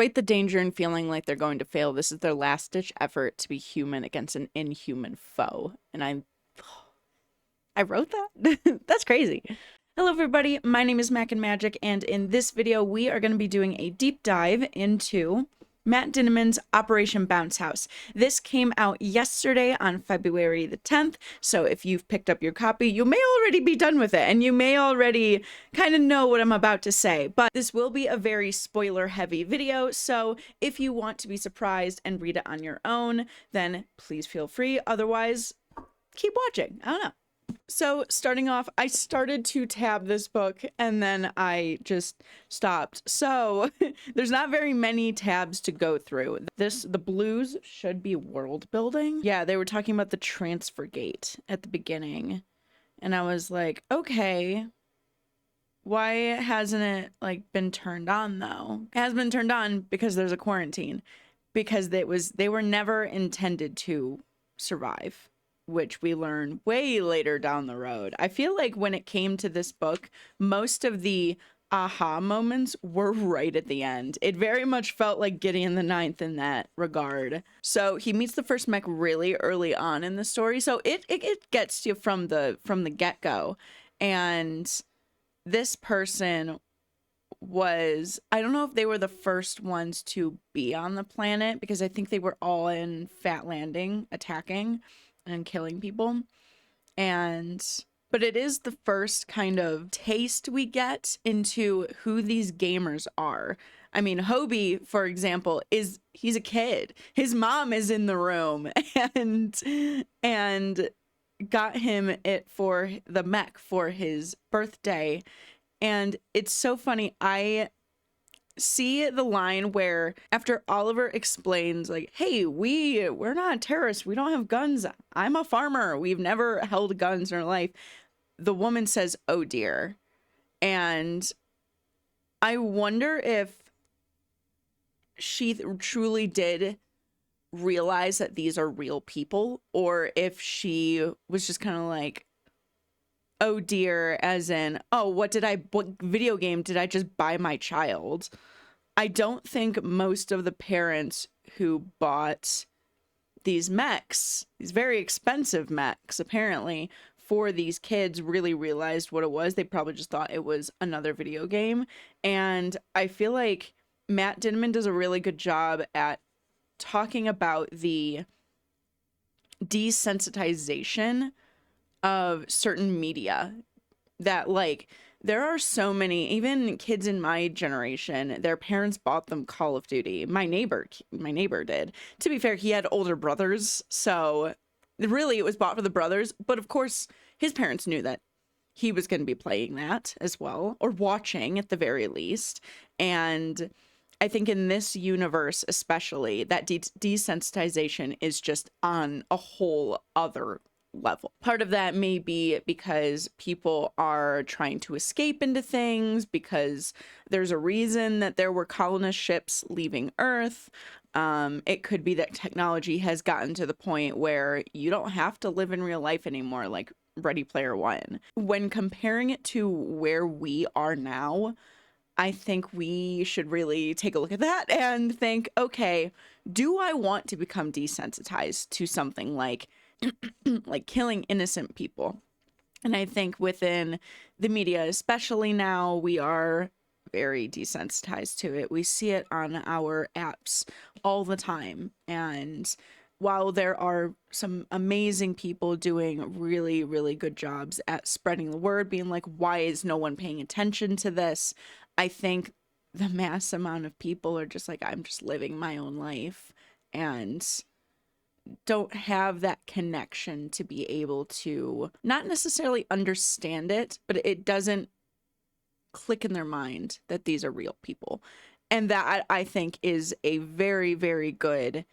Despite the danger and feeling like they're going to fail, this is their last-ditch effort to be human against an inhuman foe. And I wrote that? That's crazy. Hello everybody, my name is Makandmagic, and in this video we are going to be doing a deep dive into Matt Dinniman's Operation Bounce House. This came out yesterday on February the 10th, so if you've picked up your copy, you may already be done with it, and you may already kind of know what I'm about to say, but this will be a very spoiler-heavy video, so if you want to be surprised and read it on your own, then please feel free. Otherwise, keep watching. I don't know. So starting off, I started to tab this book and then I just stopped. So there's not very many tabs to go through. The blues should be world building. Yeah, they were talking about the transfer gate at the beginning. And I was like, okay, why hasn't it like been turned on though? It has been turned on because there's a quarantine, because they were never intended to survive, which we learn way later down the road. I feel like when it came to this book, most of the aha moments were right at the end. It very much felt like Gideon the Ninth in that regard. So he meets the first mech really early on in the story, so it gets you from the get-go. And this person was, I don't know if they were the first ones to be on the planet, because I think they were all in Fat Landing attacking and killing people, but it is the first kind of taste we get into who these gamers are. I mean, Hobie, for example, he's a kid. His mom is in the room and got him it for the mech for his birthday. And it's so funny. I see the line where after Oliver explains like, hey, we're not terrorists, we don't have guns, I'm a farmer, we've never held guns in our life, the woman says, oh dear. And I wonder if she truly did realize that these are real people, or if she was just kind of like, oh dear, as in, oh, what video game did I just buy my child? I don't think most of the parents who bought these mechs, these very expensive mechs, apparently, for these kids really realized what it was. They probably just thought it was another video game. And I feel like Matt Dinniman does a really good job at talking about the desensitization of certain media, that like there are so many, even kids in my generation, their parents bought them Call of Duty. My neighbor did. To be fair, he had older brothers, so really it was bought for the brothers, but of course his parents knew that he was going to be playing that as well, or watching at the very least. And I think in this universe especially, that desensitization is just on a whole other level. Part of that may be because people are trying to escape into things, because there's a reason that there were colonist ships leaving Earth. It could be that technology has gotten to the point where you don't have to live in real life anymore, like Ready Player One. When comparing it to where we are now, I think we should really take a look at that and think, okay, do I want to become desensitized to something like like killing innocent people? And I think within the media, especially now, we are very desensitized to it. We see it on our apps all the time. And while there are some amazing people doing really, really good jobs at spreading the word, being like, why is no one paying attention to this? I think the mass amount of people are just like, I'm just living my own life, and don't have that connection to be able to not necessarily understand it, but it doesn't click in their mind that these are real people. And that I think is a very, very good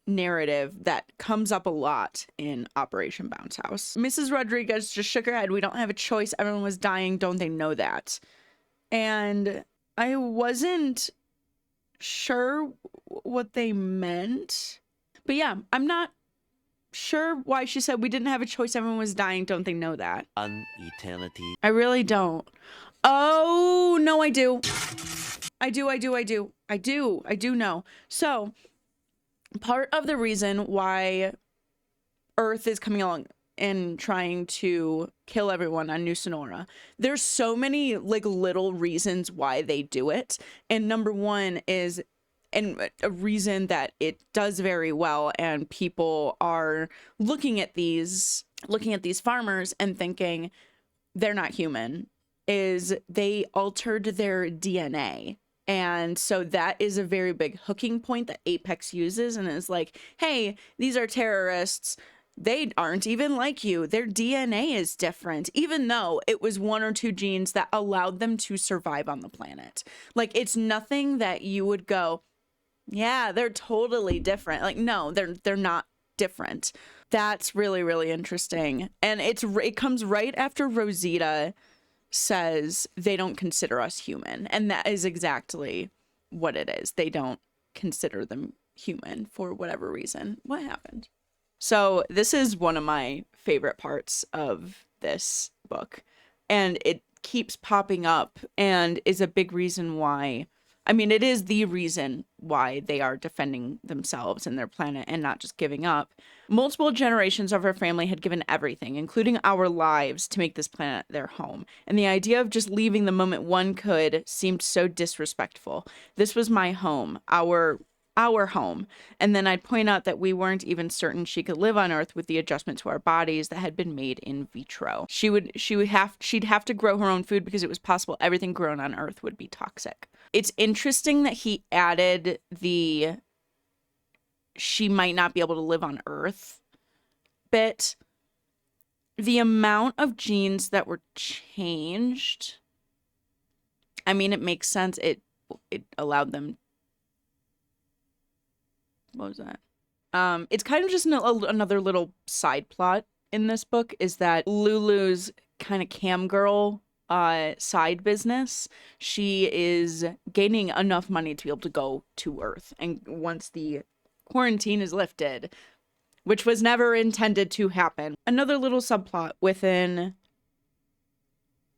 narrative that comes up a lot in Operation Bounce House. Mrs. Rodriguez just shook her head. We don't have a choice. Everyone was dying. Don't they know that? And I wasn't sure what they meant. But yeah, I'm not sure why she said we didn't have a choice, everyone was dying, don't they know that? An eternity. I really don't. Oh, no, I do. I do know. So part of the reason why Earth is coming along and trying to kill everyone on New Sonora, there's so many like little reasons why they do it. And number one is, and a reason that it does very well, and people are looking at these farmers and thinking they're not human, is they altered their DNA. And so that is a very big hooking point that Apex uses, and is like, hey, these are terrorists. They aren't even like you. Their DNA is different, even though it was one or two genes that allowed them to survive on the planet. Like, it's nothing that you would go, yeah, they're totally different. Like, no, they're not different. That's really, really interesting. And it comes right after Rosita says they don't consider us human. And that is exactly what it is. They don't consider them human for whatever reason. What happened? So this is one of my favorite parts of this book, and it keeps popping up and is a big reason why. I mean, it is the reason why they are defending themselves and their planet and not just giving up. Multiple generations of our family had given everything, including our lives, to make this planet their home. And the idea of just leaving the moment one could seemed so disrespectful. This was my home, our home. And then I'd point out that we weren't even certain she could live on Earth with the adjustment to our bodies that had been made in vitro. She'd have to grow her own food because it was possible everything grown on Earth would be toxic. It's interesting that he added the she might not be able to live on Earth bit. The amount of genes that were changed, I mean, it makes sense. It allowed them. What was that? It's kind of just another little side plot in this book, is that Lulu's kind of cam girl side business, she is gaining enough money to be able to go to Earth. And once the quarantine is lifted, which was never intended to happen, another little subplot within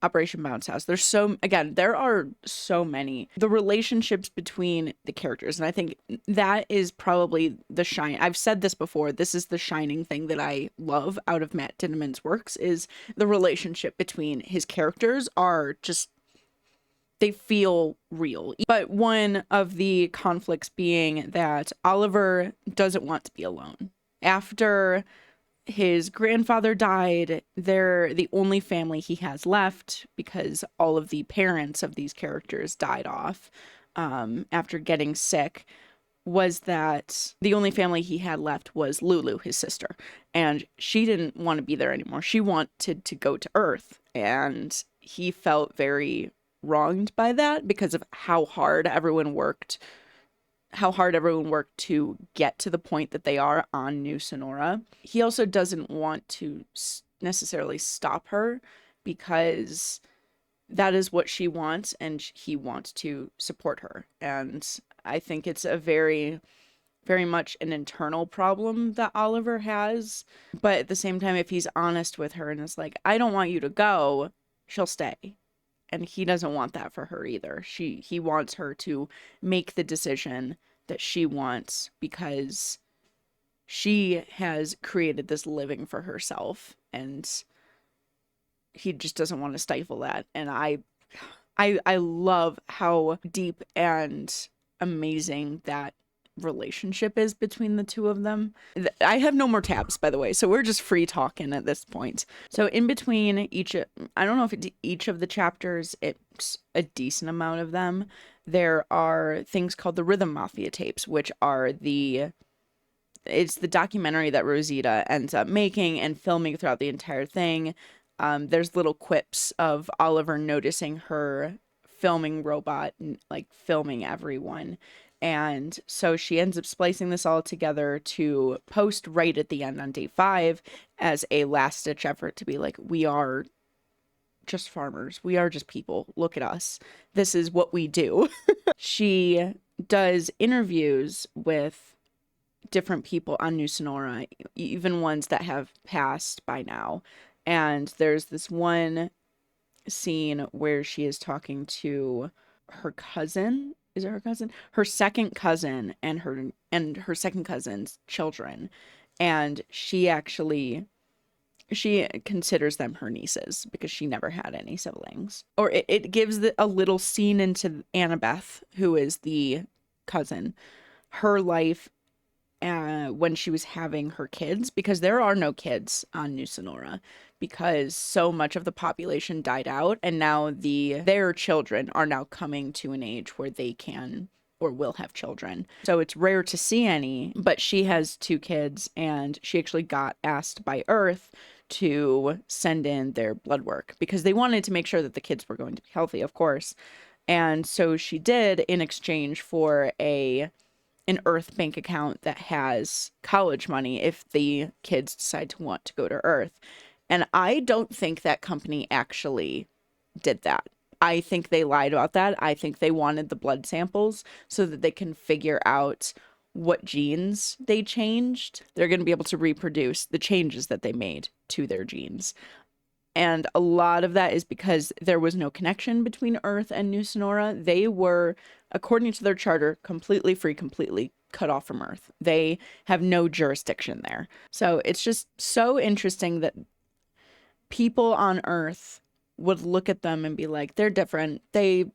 Operation Bounce House. There are so many. The relationships between the characters, and I think that is probably the shine. I've said this before, this is the shining thing that I love out of Matt Dinniman's works, is the relationship between his characters are just, they feel real. But one of the conflicts being that Oliver doesn't want to be alone. After his grandfather died, they're the only family he has left, because all of the parents of these characters died off after getting sick. Was that the only family he had left was Lulu, his sister, and she didn't want to be there anymore. She wanted to go to Earth, and he felt very wronged by that because of how hard everyone worked to get to the point that they are on New Sonora. He also doesn't want to necessarily stop her, because that is what she wants, and he wants to support her. And I think it's a very, very much an internal problem that Oliver has. But at the same time, if he's honest with her and is like, I don't want you to go, she'll stay. And he doesn't want that for her either. He wants her to make the decision that she wants, because she has created this living for herself, and he just doesn't want to stifle that. And I love how deep and amazing that relationship is between the two of them. I have no more tabs, by the way, so we're just free talking at this point. So in between I don't know if each of the chapters, it's a decent amount of them, there are things called the Rhythm Mafia tapes, which are it's the documentary that Rosita ends up making and filming throughout the entire thing. There's little quips of Oliver noticing her filming robot, like filming everyone. And so she ends up splicing this all together to post right at the end on day 5 as a last ditch effort to be like, we are just farmers. We are just people. Look at us. This is what we do. She does interviews with different people on New Sonora, even ones that have passed by now. And there's this one scene where she is talking to her cousin, is it her cousin? Her second cousin and her second cousin's children. And she considers them her nieces because she never had any siblings. Or it gives a little scene into Annabeth, who is the cousin, her life when she was having her kids, because there are no kids on New Sonora because so much of the population died out, and now their children are now coming to an age where they can or will have children. So it's rare to see any, but she has 2 kids, and she actually got asked by Earth to send in their blood work because they wanted to make sure that the kids were going to be healthy, of course. And so she did, in exchange for an Earth bank account that has college money if the kids decide to want to go to Earth. And I don't think that company actually did that. I think they lied about that. I think they wanted the blood samples so that they can figure out what genes they changed. They're going to be able to reproduce the changes that they made to their genes. And a lot of that is because there was no connection between Earth and New Sonora. They were, according to their charter, completely free, completely cut off from Earth. They have no jurisdiction there. So it's just so interesting that people on Earth would look at them and be like, they're different. We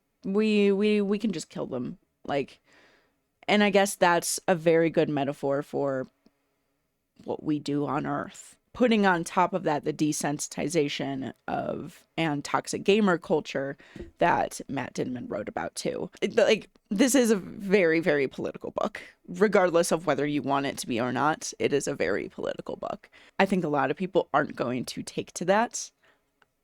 can just kill them. Like, and I guess that's a very good metaphor for what we do on Earth. Putting on top of that the desensitization of and toxic gamer culture that Matt Dinniman wrote about too. Like, this is a very, very political book. Regardless of whether you want it to be or not, it is a very political book. I think a lot of people aren't going to take to that.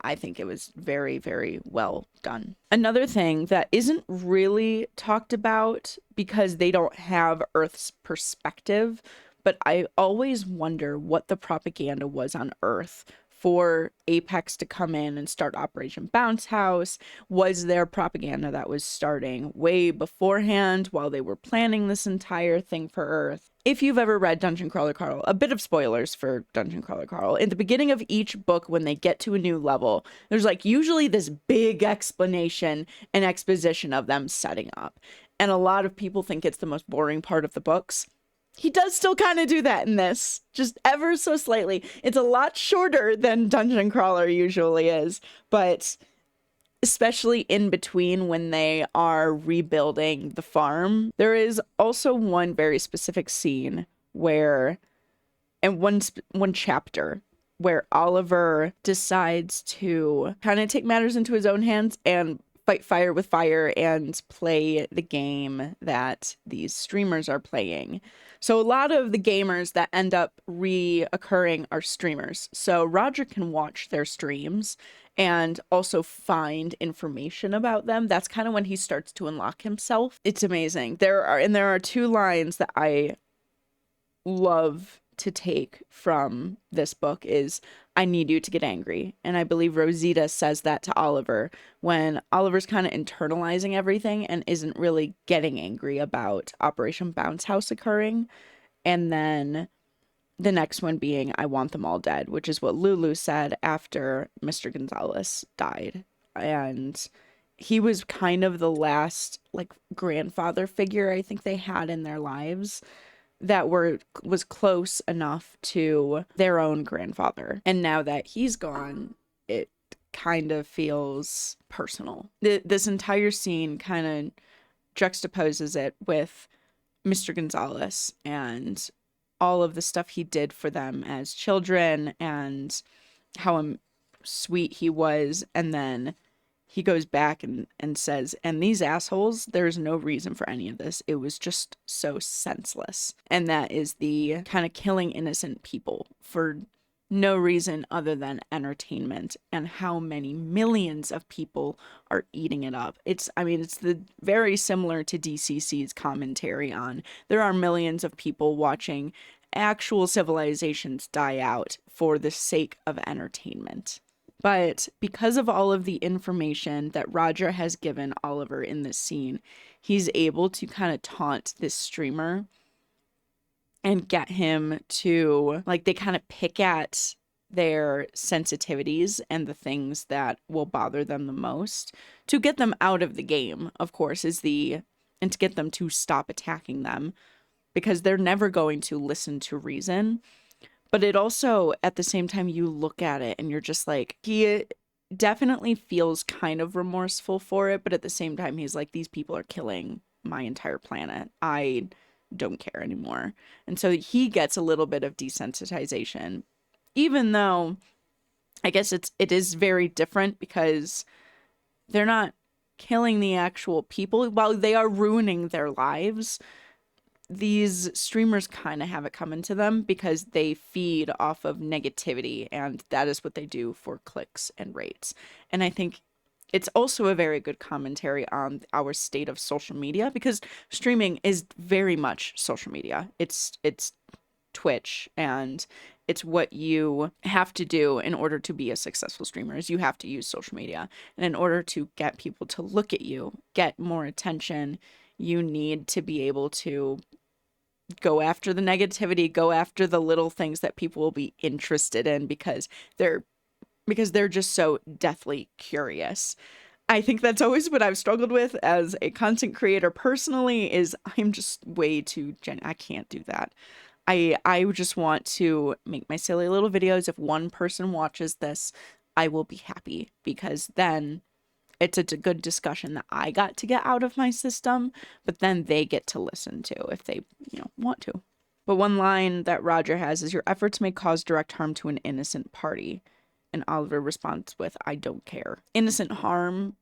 I think it was very, very well done. Another thing that isn't really talked about because they don't have Earth's perspective, but I always wonder what the propaganda was on Earth for Apex to come in and start Operation Bounce House. Was there propaganda that was starting way beforehand while they were planning this entire thing for Earth? If you've ever read Dungeon Crawler Carl, a bit of spoilers for Dungeon Crawler Carl. In the beginning of each book, when they get to a new level, there's like usually this big explanation and exposition of them setting up. And a lot of people think it's the most boring part of the books. He does still kind of do that in this, just ever so slightly. It's a lot shorter than Dungeon Crawler usually is, but especially in between when they are rebuilding the farm. There is also one very specific scene where, and one chapter where Oliver decides to kind of take matters into his own hands and fight fire with fire and play the game that these streamers are playing. So a lot of the gamers that end up reoccurring are streamers. So Roger can watch their streams and also find information about them. That's kind of when he starts to unlock himself. It's amazing. There are 2 lines that I love to take from this book is, I need you to get angry. And I believe Rosita says that to Oliver when Oliver's kind of internalizing everything and isn't really getting angry about Operation Bounce House occurring. And then the next one being, I want them all dead, which is what Lulu said after Mr. Gonzalez died. And he was kind of the last like grandfather figure I think they had in their lives that was close enough to their own grandfather. And now that he's gone, it kind of feels personal. This entire scene kind of juxtaposes it with Mr. Gonzalez and all of the stuff he did for them as children and how sweet he was. And then he goes back and says, and these assholes, there's no reason for any of this. It was just so senseless. And that is the kind of killing innocent people for no reason other than entertainment, and how many millions of people are eating it up. It's the very similar to DCC's commentary on there are millions of people watching actual civilizations die out for the sake of entertainment. But because of all of the information that Roger has given Oliver in this scene, he's able to kind of taunt this streamer and get him to, like, they kind of pick at their sensitivities and the things that will bother them the most to get them out of the game, of course, and to get them to stop attacking them, because they're never going to listen to reason. But it also, at the same time, you look at it and you're just like, he definitely feels kind of remorseful for it, but at the same time, he's like, these people are killing my entire planet. I don't care anymore. And so he gets a little bit of desensitization, even though I guess it is very different, because they're not killing the actual people. While they are ruining their lives, these streamers kind of have it coming to them because they feed off of negativity, and that is what they do for clicks and rates. And I think it's also a very good commentary on our state of social media, because streaming is very much social media. It's Twitch, and it's what you have to do in order to be a successful streamer, is you have to use social media. And in order to get people to look at you, get more attention, you need to be able to go after the negativity, go after the little things that people will be interested in, because they're just so deathly curious. I think that's always what I've struggled with as a content creator personally, is I'm just way too I can't do that. I just want to make my silly little videos. If one person watches this, I will be happy, because then it's a good discussion that I got to get out of my system, but then they get to listen to if they, want to. But one line that Roger has is, your efforts may cause direct harm to an innocent party. And Oliver responds with, I don't care. Innocent harm,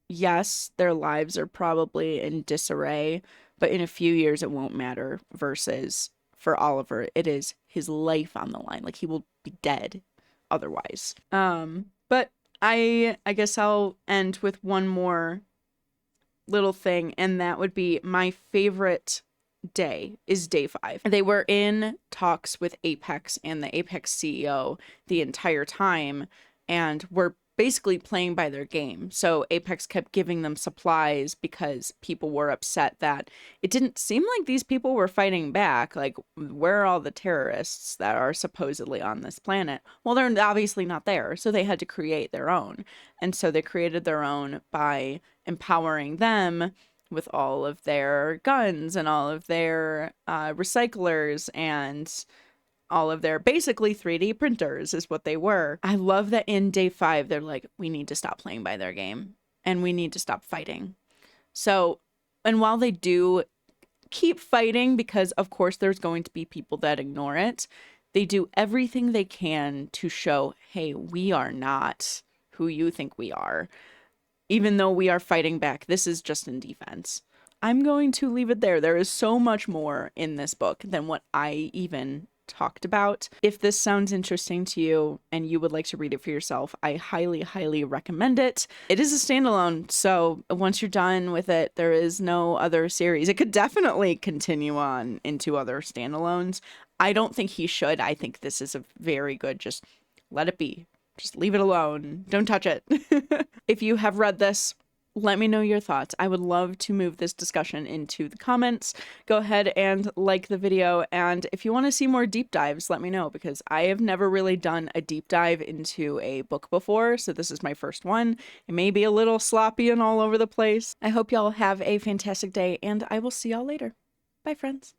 yes, their lives are probably in disarray, but in a few years it won't matter, versus for Oliver, it is his life on the line. Like, he will be dead otherwise. But I guess I'll end with one more little thing, and that would be my favorite day is day 5. They were in talks with Apex and the Apex CEO the entire time, and were basically playing by their game. So Apex kept giving them supplies because people were upset that it didn't seem like these people were fighting back. Like, where are all the terrorists that are supposedly on this planet? Well, they're obviously not there, so they had to create their own. And so they created their own by empowering them with all of their guns and all of their recyclers and all of their basically 3D printers is what they were. I love that in day 5, they're like, we need to stop playing by their game and we need to stop fighting. So, and while they do keep fighting, because of course there's going to be people that ignore it, they do everything they can to show, hey, we are not who you think we are. Even though we are fighting back, this is just in defense. I'm going to leave it there. There is so much more in this book than what I even talked about. If this sounds interesting to you and you would like to read it for yourself, I highly, highly recommend it. It is a standalone, so once you're done with it, there is no other series. It could definitely continue on into other standalones. I don't think he should. I think this is a very good, just let it be. Just leave it alone. Don't touch it. If you have read this, let me know your thoughts. I would love to move this discussion into the comments. Go ahead and like the video. And if you want to see more deep dives, let me know, because I have never really done a deep dive into a book before. So this is my first one. It may be a little sloppy and all over the place. I hope y'all have a fantastic day, and I will see y'all later. Bye, friends.